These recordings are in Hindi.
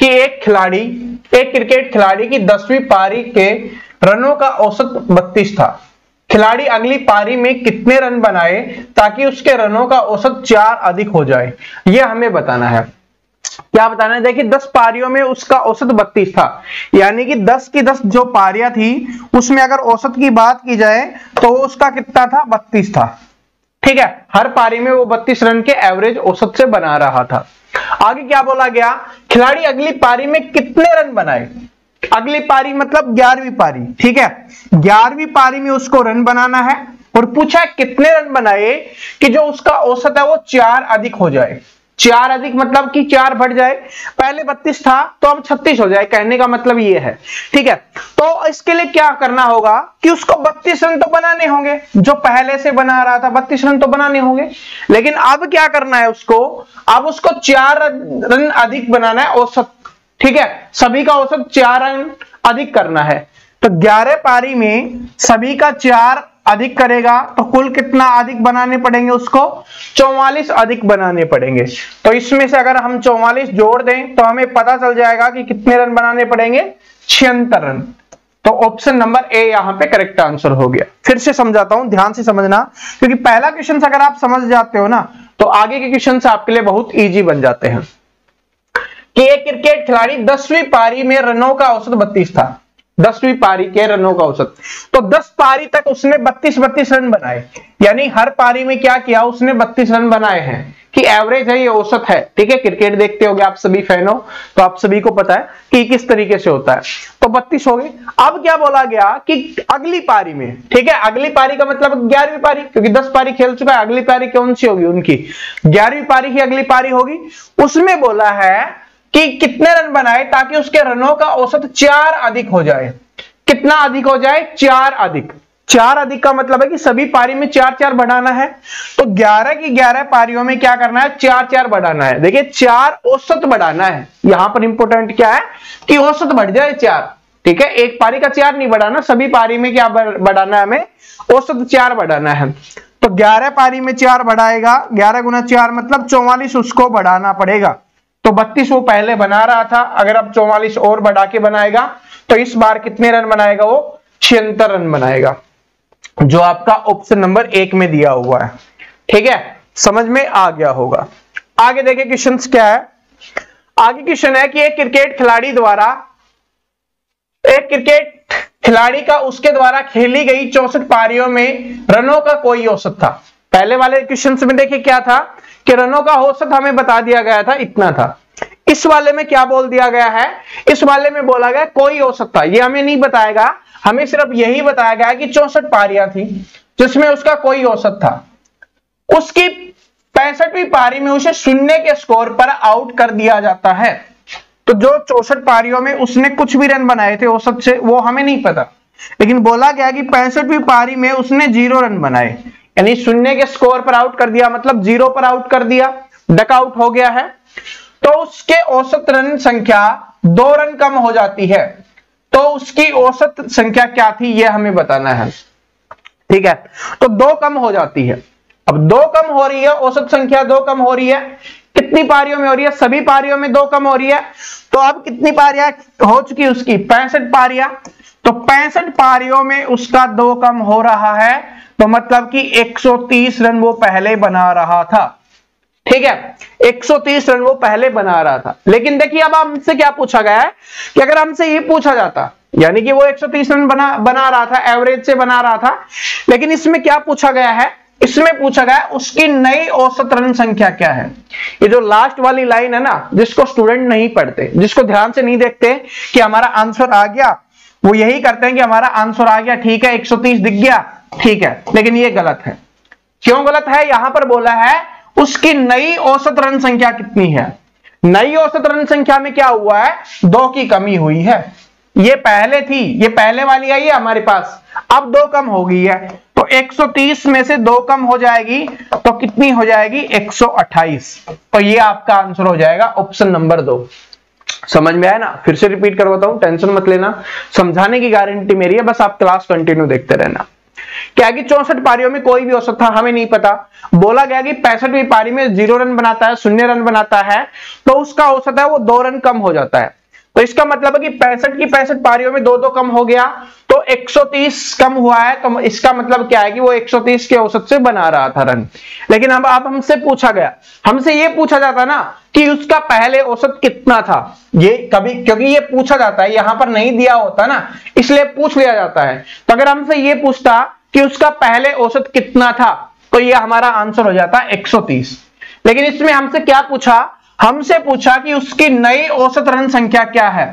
कि एक क्रिकेट खिलाड़ी की 10वीं पारी के रनों का औसत 32 था। खिलाड़ी अगली पारी में कितने रन बनाए ताकि उसके रनों का औसत 4 अधिक हो जाए, यह हमें बताना है। क्या बताना है? देखिए 10 पारियों में उसका औसत 32 था, यानी कि 10 की 10 जो पारियां थी उसमें अगर औसत की बात की जाए तो उसका कितना था? 32 था। ठीक है, हर पारी में वो 32 रन के एवरेज औसत से बना रहा था। आगे क्या बोला गया? खिलाड़ी अगली पारी में कितने रन बनाए। अगली पारी मतलब 11वीं पारी। ठीक है, 11वीं पारी में उसको रन बनाना है और पूछा है कितने रन बनाए कि जो उसका औसत है वो 4 अधिक हो जाए। 4 अधिक मतलब कि 4 बढ़ जाए, पहले 32 था तो अब 36 हो जाए, कहने का मतलब ये है। ठीक है, तो इसके लिए क्या करना होगा कि उसको 32 रन तो बनाने होंगे, जो पहले से बना रहा था 32 रन तो बनाने होंगे। लेकिन अब क्या करना है उसको? अब उसको 4 रन अधिक बनाना है औसत। ठीक है, सभी का औसत 4 रन अधिक करना है, तो 11 पारी में सभी का 4 अधिक करेगा तो कुल कितना अधिक बनाने पड़ेंगे उसको? 44 अधिक बनाने पड़ेंगे। तो इसमें से अगर हम 44 जोड़ दें तो हमें पता चल जाएगा कि कितने रन बनाने पड़ेंगे? 76 रन। तो ऑप्शन नंबर ए यहां पे करेक्ट आंसर हो गया। फिर से समझाता हूं, ध्यान से समझना, क्योंकि पहला क्वेश्चन अगर आप समझ जाते हो ना तो आगे के क्वेश्चन आपके लिए बहुत ईजी बन जाते हैं। कि एक क्रिकेट खिलाड़ी 10वीं पारी में रनों का औसत 32 था। 10वीं पारी के रनों का औसत, तो 10 पारी तक उसने 32 रन बनाए, यानी हर पारी में क्या किया? उसने 32 रन बनाए हैं, कि एवरेज है, ये औसत है। ठीक है, क्रिकेट देखते होगे आप सभी फैन हो तो आप सभी को पता है कि किस तरीके से होता है। तो 32 हो गए। अब क्या बोला गया कि अगली पारी में, ठीक है, अगली पारी का मतलब 11वीं पारी, क्योंकि 10 पारी खेल चुका है, अगली पारी कौन सी होगी? उनकी 11वीं पारी ही अगली पारी होगी। उसमें बोला है कि कितने रन बनाए ताकि उसके रनों का औसत 4 अधिक हो जाए। कितना अधिक हो जाए? 4 अधिक। 4 अधिक का मतलब है कि सभी पारी में 4 बढ़ाना है, तो 11 की 11 पारियों में क्या करना है? 4 बढ़ाना है। देखिए 4 औसत बढ़ाना है, यहां पर इंपोर्टेंट क्या है कि औसत बढ़ जाए 4। ठीक है, एक पारी का 4 नहीं बढ़ाना, सभी पारी में क्या बढ़ाना है? हमें औसत 4 बढ़ाना है। तो 11 पारी में 4 बढ़ाएगा, 11 गुना 4 मतलब 44 उसको बढ़ाना पड़ेगा। तो 32 वो पहले बना रहा था, अगर अब 44 और बढ़ा के बनाएगा तो इस बार कितने रन बनाएगा? वो 76 रन बनाएगा, जो आपका ऑप्शन नंबर 1 में दिया हुआ है। ठीक है, समझ में आ गया होगा। आगे देखिए क्वेश्चन क्या है। आगे क्वेश्चन है कि एक क्रिकेट खिलाड़ी का उसके द्वारा खेली गई 64 पारियों में रनों का कोई औसत था। पहले वाले क्वेश्चन में देखिए क्या था कि रनों का औसत हमें बता दिया गया था, इतना था। इस वाले में क्या बोल दिया गया है? इस वाले में बोला गया कोई औसत था। ये हमें नहीं बताएगा, हमें सिर्फ यही बताया गया कि 64 पारियां थी जिसमें उसका कोई औसत था। उसकी 65वीं पारी में उसे 0 के स्कोर पर आउट कर दिया जाता है। तो जो 64 पारियों में उसने कुछ भी रन बनाए थे औसत से, वो हमें नहीं पता, लेकिन बोला गया कि 65वीं पारी में उसने 0 रन बनाए, यानी 0 के स्कोर पर आउट कर दिया, मतलब 0 पर आउट कर दिया, डक आउट हो गया है। तो उसके औसत रन संख्या 2 रन कम हो जाती है। तो उसकी औसत संख्या क्या थी यह हमें बताना है। ठीक है, तो 2 कम हो जाती है। अब 2 कम हो रही है, औसत संख्या 2 कम हो रही है। कितनी पारियों में हो रही है? सभी पारियों में 2 कम हो रही है। तो अब कितनी पारियां हो चुकी उसकी? 65 पारियां। तो 65 पारियों में उसका 2 कम हो रहा है, तो मतलब कि 130 रन वो पहले बना रहा था। ठीक है, 130 रन वो पहले बना रहा था। लेकिन देखिए अब हमसे क्या पूछा गया है कि अगर हमसे ये पूछा जाता, यानी कि वो 130 रन बना रहा था, एवरेज से बना रहा था, लेकिन इसमें क्या पूछा गया है? इसमें पूछा गया उसकी नई औसत रन संख्या क्या है। ये जो लास्ट वाली लाइन है ना, जिसको स्टूडेंट नहीं पढ़ते, जिसको ध्यान से नहीं देखते कि हमारा आंसर आ गया, वो यही करते हैं कि हमारा आंसर आ गया, ठीक है 130 दिख गया, ठीक है, लेकिन ये गलत है। क्यों गलत है? यहां पर बोला है उसकी नई औसत रन संख्या कितनी है। नई औसत रन संख्या में क्या हुआ है? 2 की कमी हुई है। ये पहले थी, ये पहले वाली आई है हमारे पास, अब 2 कम हो गई है, तो 130 में से 2 कम हो जाएगी तो कितनी हो जाएगी? 128। तो ये आपका आंसर हो जाएगा ऑप्शन नंबर 2। समझ में आया ना? फिर से रिपीट करवाता हूं, टेंशन मत लेना, समझाने की गारंटी मेरी है, बस आप क्लास कंटिन्यू देखते रहना। क्या कि 64 पारियों में कोई भी औसत था, हमें नहीं पता। बोला गया कि 65वीं पारी में 0 रन बनाता है, 0 रन बनाता है, तो उसका औसत है वो 2 रन कम हो जाता है। तो इसका मतलब है कि 65 की 65 पारियों में 2-2 कम हो गया, तो 130 कम हुआ है। तो इसका मतलब क्या है कि वो 130 के औसत से बना रहा था रन। लेकिन अब हमसे पूछा गया, हमसे ये पूछा जाता ना कि उसका पहले औसत कितना था, ये कभी, क्योंकि ये पूछा जाता है, यहां पर नहीं दिया होता ना, इसलिए पूछ लिया जाता है। तो अगर हमसे ये पूछता कि उसका पहले औसत कितना था, तो ये हमारा आंसर हो जाता 130। लेकिन इसमें हमसे क्या पूछा, हमसे पूछा कि उसकी नई औसत रन संख्या क्या है,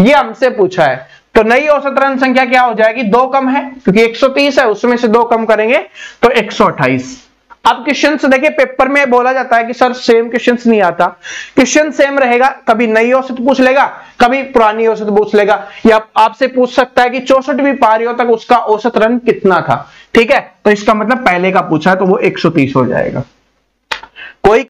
ये हमसे पूछा है। तो नई औसत रन संख्या क्या हो जाएगी, 2 कम है, क्योंकि 130 है, उसमें से 2 कम करेंगे तो 128। अब क्वेश्चन देखिए, पेपर में बोला जाता है कि सर सेम क्वेश्चन नहीं आता। क्वेश्चन सेम रहेगा, कभी नई औसत पूछ लेगा, कभी पुरानी औसत पूछ लेगा, या आपसे पूछ सकता है कि 64वीं पारियों तक उसका औसत रन कितना था। ठीक है, तो इसका मतलब पहले का पूछा है, तो वो 130 हो जाएगा। कोई